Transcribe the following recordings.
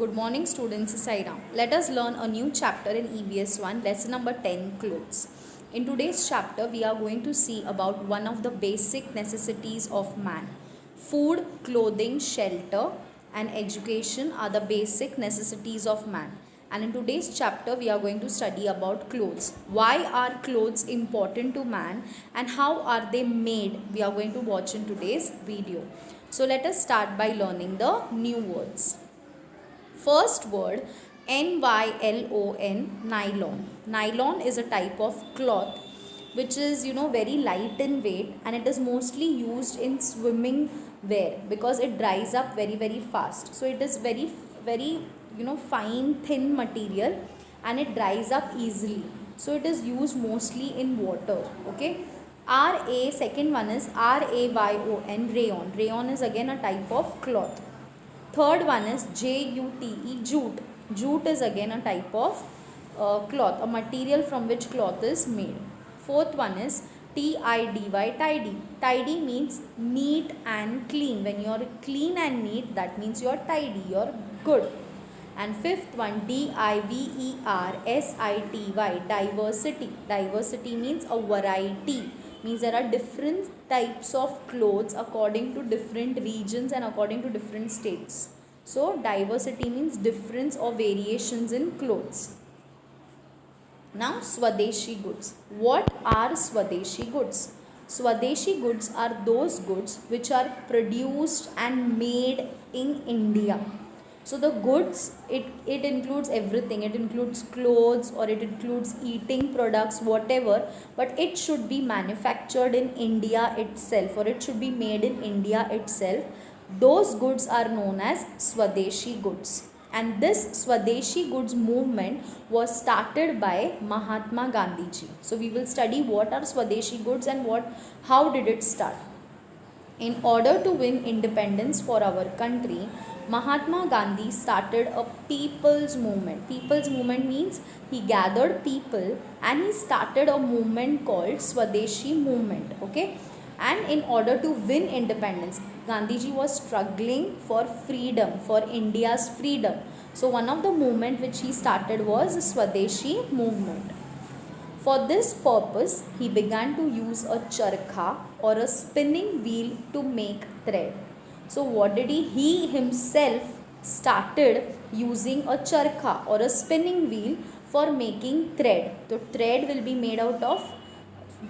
Good morning students, Sairam. Let us learn a new chapter in EVS 1, lesson number 10, clothes. In today's chapter, we are going to see about one of the basic necessities of man. Food, clothing, shelter and education are the basic necessities of man. And in today's chapter, we are going to study about clothes. Why are clothes important to man and how are they made? We are going to watch in today's video. So let us start by learning the new words. First word, nylon, nylon. Nylon is a type of cloth which is very light in weight, and it is mostly used in swimming wear because it dries up very fast. So it is very fine thin material and it dries up easily. So it is used mostly in water. Okay. Second one is rayon. Rayon. Rayon is again a type of cloth. Third one is jute, jute. Jute is again a type of cloth, a material from which cloth is made. Fourth one is tidy, tidy. Tidy means neat and clean. When you are clean and neat, that means you are tidy, you are good. And fifth one, diversity. Diversity. Diversity means a variety. Means there are different types of clothes according to different regions and according to different states. So diversity means difference or variations in clothes. Now Swadeshi goods. What are Swadeshi goods? Swadeshi goods are those goods which are produced and made in India. So the goods, it includes everything. It includes clothes or it includes eating products, whatever, but it should be manufactured in India itself or it should be made in India itself. Those goods are known as Swadeshi goods. And this Swadeshi goods movement was started by Mahatma Gandhi ji. So we will study what are Swadeshi goods and how did it start. In order to win independence for our country, Mahatma Gandhi started a people's movement. People's movement means he gathered people and he started a movement called Swadeshi movement. Okay. And in order to win independence, Gandhiji was struggling for freedom, for India's freedom. So one of the movement which he started was the Swadeshi movement. For this purpose, he began to use a charkha or a spinning wheel to make thread. So what did he? He himself started using a charkha or a spinning wheel for making thread. So thread will be made out of,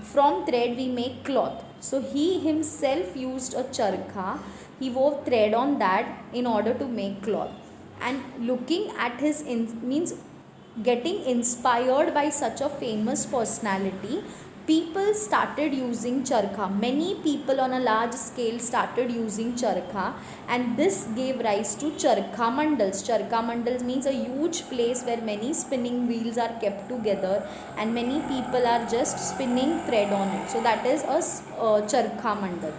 from thread we make cloth. So he himself used a charkha. He wove thread on that in order to make cloth. And looking at his getting inspired by such a famous personality, people started using charkha. Many people on a large scale started using charkha, and this gave rise to charkha mandals. Charkha mandals means a huge place where many spinning wheels are kept together and many people are just spinning thread on it. So that is a charkha mandal.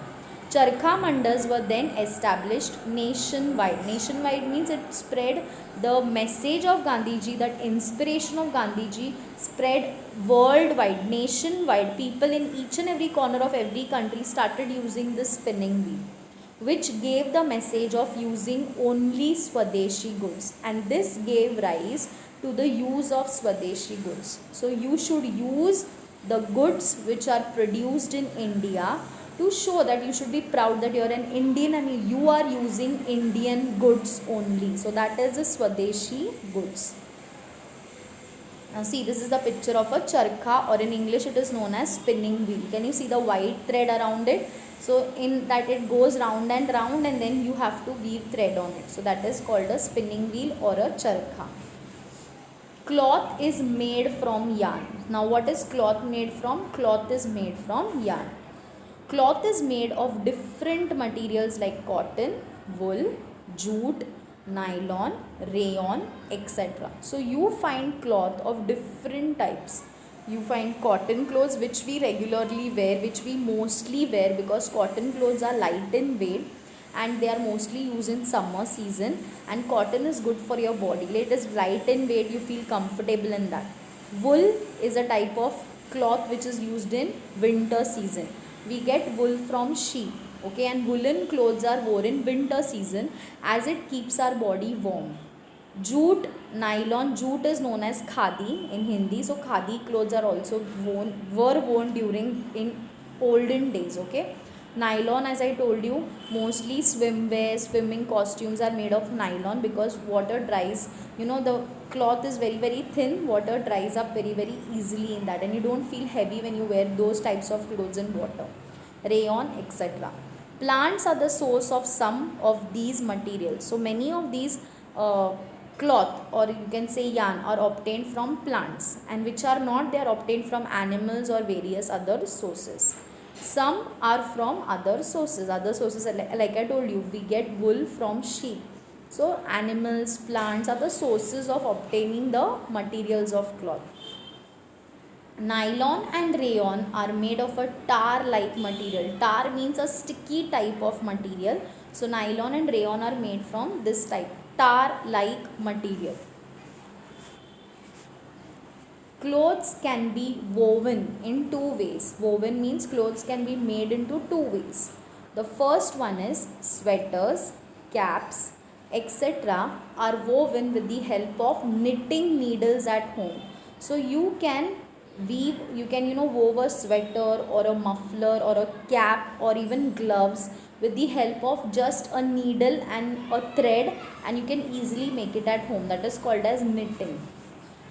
Charkha mandals were then established nationwide. Nationwide means it spread the message of Gandhiji, that inspiration of Gandhiji spread worldwide, nationwide. People in each and every corner of every country started using this spinning wheel, which gave the message of using only Swadeshi goods. And this gave rise to the use of Swadeshi goods. So you should use the goods which are produced in India to show that you should be proud that you are an Indian and you are using Indian goods only. So that is the Swadeshi goods. Now see, this is the picture of a charkha, or in English it is known as spinning wheel. Can you see the white thread around it? So in that it goes round and round and then you have to weave thread on it. So that is called a spinning wheel or a charkha. Cloth is made from yarn. Now what is cloth made from? Cloth is made from yarn. Cloth is made of different materials like cotton, wool, jute, nylon, rayon, etc. So you find cloth of different types. You find cotton clothes which we regularly wear, which we mostly wear because cotton clothes are light in weight and they are mostly used in summer season, and cotton is good for your body. It is light in weight, you feel comfortable in that. Wool is a type of cloth which is used in winter season. We get wool from sheep, okay, and woolen clothes are worn in winter season as it keeps our body warm. Jute, nylon, jute is known as khadi in Hindi. So khadi clothes are also were worn during in olden days. Okay. Nylon, as I told you, mostly swimwear, swimming costumes are made of nylon because water dries. You know, the cloth is very very thin. Water dries up very very easily in that, and you don't feel heavy when you wear those types of clothes in water. Rayon, etc. Plants are the source of some of these materials. So many of these cloth, or you can say yarn, are obtained from plants, and which are not, they are obtained from animals or various other sources. Some are from other sources. Other sources are like I told you, we get wool from sheep. So animals, plants are the sources of obtaining the materials of cloth. Nylon and rayon are made of a tar like material. Tar means a sticky type of material. So nylon and rayon are made from this type, tar like material. Clothes can be woven in two ways. Woven means clothes can be made into two ways. The first one is sweaters, caps, etc. are woven with the help of knitting needles at home. So you can weave, you can wove a sweater or a muffler or a cap or even gloves with the help of just a needle and a thread, and you can easily make it at home. That is called as knitting.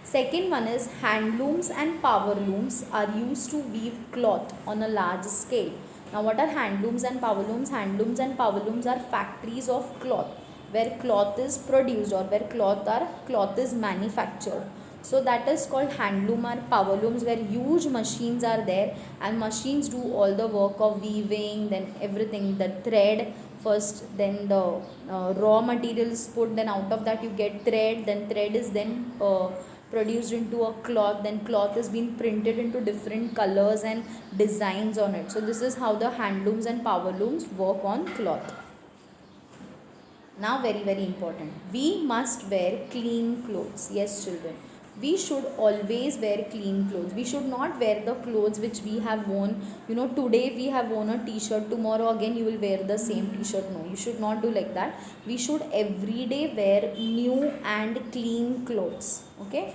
Second one is handlooms and power looms are used to weave cloth on a large scale. Now what are handlooms and power looms? Handlooms and power looms are factories of cloth where cloth is produced or where cloth is manufactured. So that is called handloom or power looms, where huge machines are there and machines do all the work of weaving, then everything, the thread first, then the raw materials put, then out of that you get thread, then thread is then produced into a cloth, then cloth is being printed into different colors and designs on it. So this is how the handlooms and power looms work on cloth. Now very very important, we must wear clean clothes. Yes children, we should always wear clean clothes. We should not wear the clothes which we have worn, today we have worn a t-shirt, tomorrow again you will wear the same t-shirt. No, you should not do like that. We should every day wear new and clean clothes. Okay.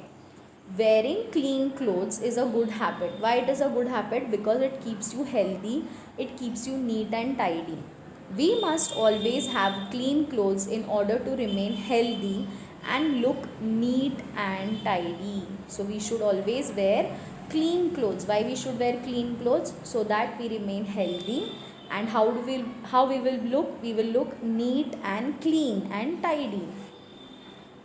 Wearing clean clothes is a good habit. Why it is a good habit? Because it keeps you healthy, it keeps you neat and tidy. We must always have clean clothes in order to remain healthy and look neat and tidy. So we should always wear clean clothes. Why we should wear clean clothes? So that we remain healthy. And how we will look? We will look neat and clean and tidy.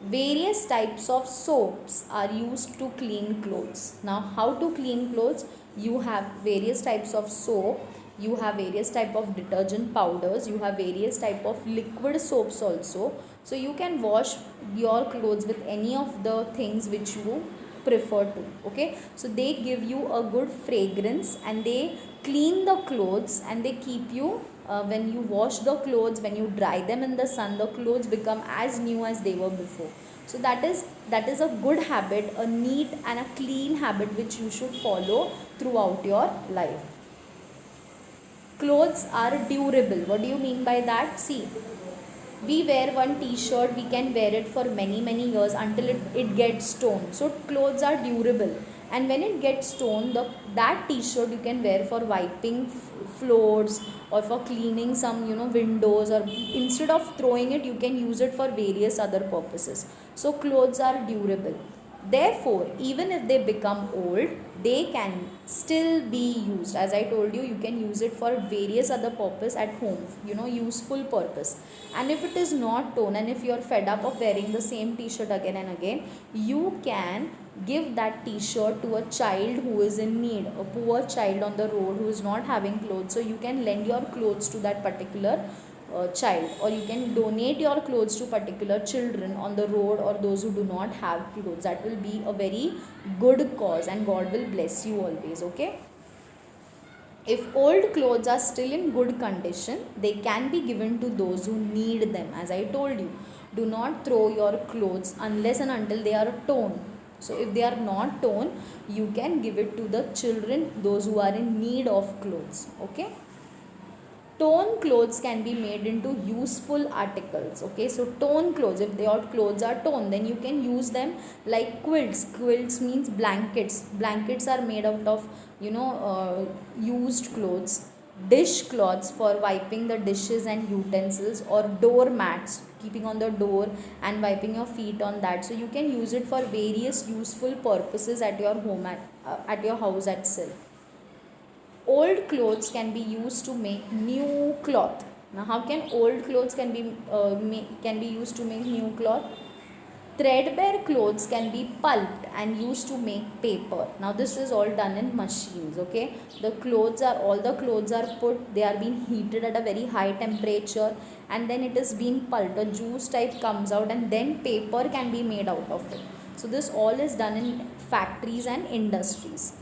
Various types of soaps are used to clean clothes. Now how to clean clothes? You have various types of soap, you have various type of detergent powders, you have various type of liquid soaps also. So you can wash your clothes with any of the things which you prefer to. Okay, so they give you a good fragrance and they clean the clothes and they keep you when you wash the clothes, when you dry them in the sun, the clothes become as new as they were before. So that is a good habit, a neat and a clean habit which you should follow throughout your life. Clothes are durable. What do you mean by that? See, we wear one t-shirt, we can wear it for many years until it gets torn. So clothes are durable, and when it gets torn, that t-shirt you can wear for wiping floors or for cleaning some windows, or instead of throwing it you can use it for various other purposes. So clothes are durable. Therefore, even if they become old, they can still be used. As I told you, you can use it for various other purpose at home, useful purpose. And if it is not torn, and if you are fed up of wearing the same t-shirt again and again, you can give that t-shirt to a child who is in need, a poor child on the road who is not having clothes. So you can lend your clothes to that particular child, or you can donate your clothes to particular children on the road or those who do not have clothes. That will be a very good cause and God will bless you always. Okay, if old clothes are still in good condition, they can be given to those who need them. As I told you, do not throw your clothes unless and until they are torn. So if they are not torn, you can give it to the children, those who are in need of clothes. Okay, Torn clothes can be made into useful articles. Okay, so torn clothes, if your clothes are torn, then you can use them like quilts. Quilts means blankets. Blankets are made out of, used clothes. Dish cloths for wiping the dishes and utensils, or door mats, keeping on the door and wiping your feet on that. So you can use it for various useful purposes at your home, at your house itself. Old clothes can be used to make new cloth. Now how can old clothes can be used to make new cloth? Threadbare clothes can be pulped and used to make paper. Now this is all done in machines. Okay, all the clothes are put, they are being heated at a very high temperature, and then it is being pulped, a juice type comes out, and then paper can be made out of it. So this all is done in factories and industries.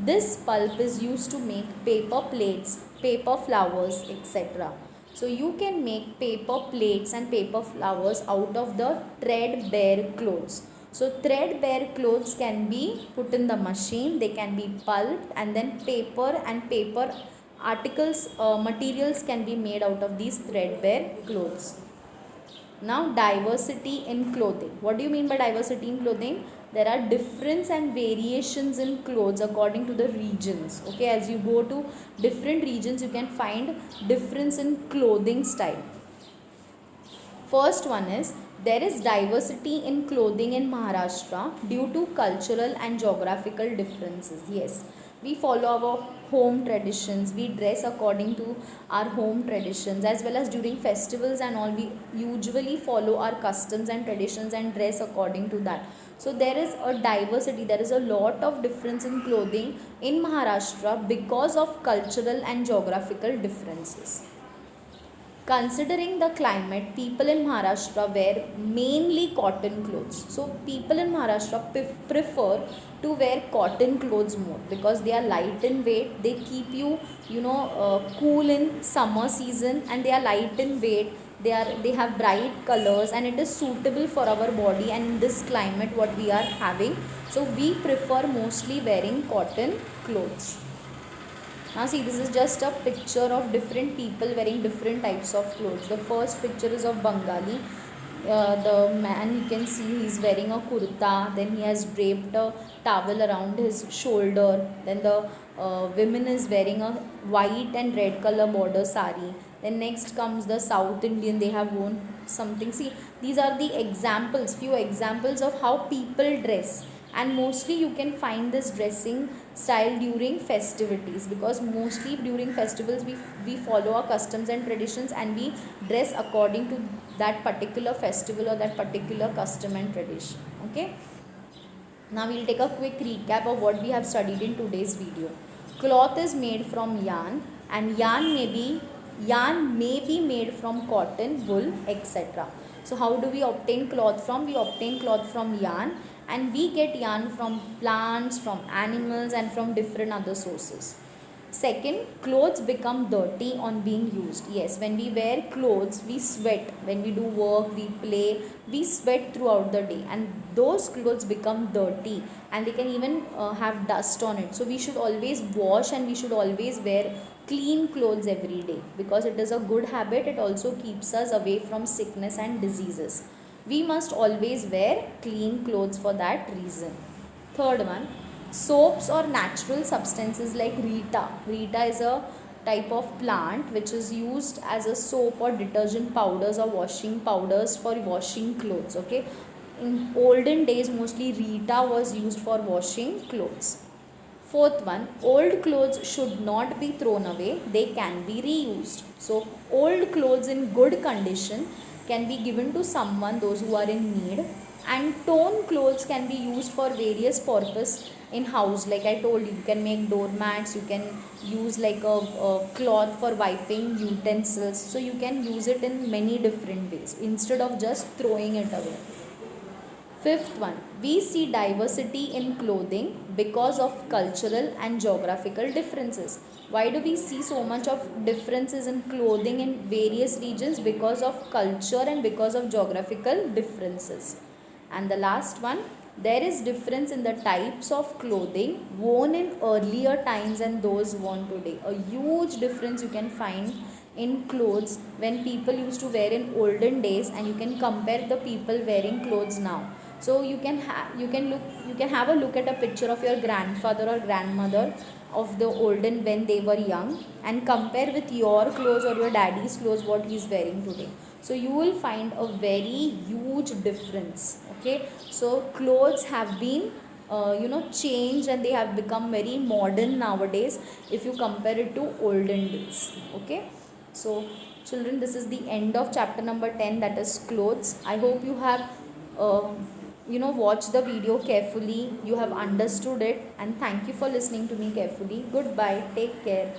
This pulp is used to make paper plates, paper flowers, etc. So you can make paper plates and paper flowers out of the threadbare clothes. So threadbare clothes can be put in the machine, they can be pulped, and then paper and paper articles, materials can be made out of these threadbare clothes. Now diversity in clothing. What do you mean by diversity in clothing? There are difference and variations in clothes according to the regions. Okay, as you go to different regions, you can find difference in clothing style. First one is, there is diversity in clothing in Maharashtra due to cultural and geographical differences. Yes, we follow our home traditions, we dress according to our home traditions, as well as during festivals and all, we usually follow our customs and traditions and dress according to that. So there is a diversity, there is a lot of difference in clothing in Maharashtra because of cultural and geographical differences. Considering the climate, people in Maharashtra wear mainly cotton clothes. So people in Maharashtra prefer to wear cotton clothes more because they are light in weight. They keep you, cool in summer season, and they are light in weight. They have bright colors, and it is suitable for our body and in this climate what we are having. So we prefer mostly wearing cotton clothes. Now see, this is just a picture of different people wearing different types of clothes. The first picture is of Bengali. The man, you can see he's wearing a kurta, then he has draped a towel around his shoulder. Then the woman is wearing a white and red color border sari. Then next comes the South Indian, they have worn something. See, these are the examples, few examples of how people dress, and mostly you can find this dressing style during festivities, because mostly during festivals we follow our customs and traditions, and we dress according to that particular festival or that particular custom and tradition. Okay, now we'll take a quick recap of what we have studied in today's video. Cloth is made from yarn, and yarn may be made from cotton, wool, etc. So how do we obtain cloth from? We obtain cloth from yarn, and we get yarn from plants, from animals, and from different other sources. Second, clothes become dirty on being used. Yes, when we wear clothes, we sweat. When we do work, we play, we sweat throughout the day, and those clothes become dirty, and they can even have dust on it. So we should always wash, and we should always wear clean clothes every day, because it is a good habit. It also keeps us away from sickness and diseases. We must always wear clean clothes for that reason. Third one, soaps or natural substances like Rita. Rita is a type of plant which is used as a soap or detergent powders or washing powders for washing clothes. Okay, in olden days mostly Rita was used for washing clothes. Fourth one, old clothes should not be thrown away, they can be reused. So old clothes in good condition can be given to someone, those who are in need, and torn clothes can be used for various purpose in house. Like I told you, you can make doormats, you can use like a cloth for wiping utensils. So you can use it in many different ways instead of just throwing it away. Fifth one, we see diversity in clothing because of cultural and geographical differences. Why do we see so much of differences in clothing in various regions? Because of culture and because of geographical differences. And the last one, there is difference in the types of clothing worn in earlier times and those worn today. A huge difference you can find in clothes when people used to wear in olden days, and you can compare the people wearing clothes now. So you can have a look at a picture of your grandfather or grandmother of the olden when they were young, and compare with your clothes or your daddy's clothes what he's wearing today. So you will find a very huge difference. Okay, so clothes have been changed, and they have become very modern nowadays if you compare it to olden days. Okay, so children, this is the end of chapter number 10, that is clothes. I hope you have uh, watched the video carefully, you have understood it, and thank you for listening to me carefully. Goodbye, take care.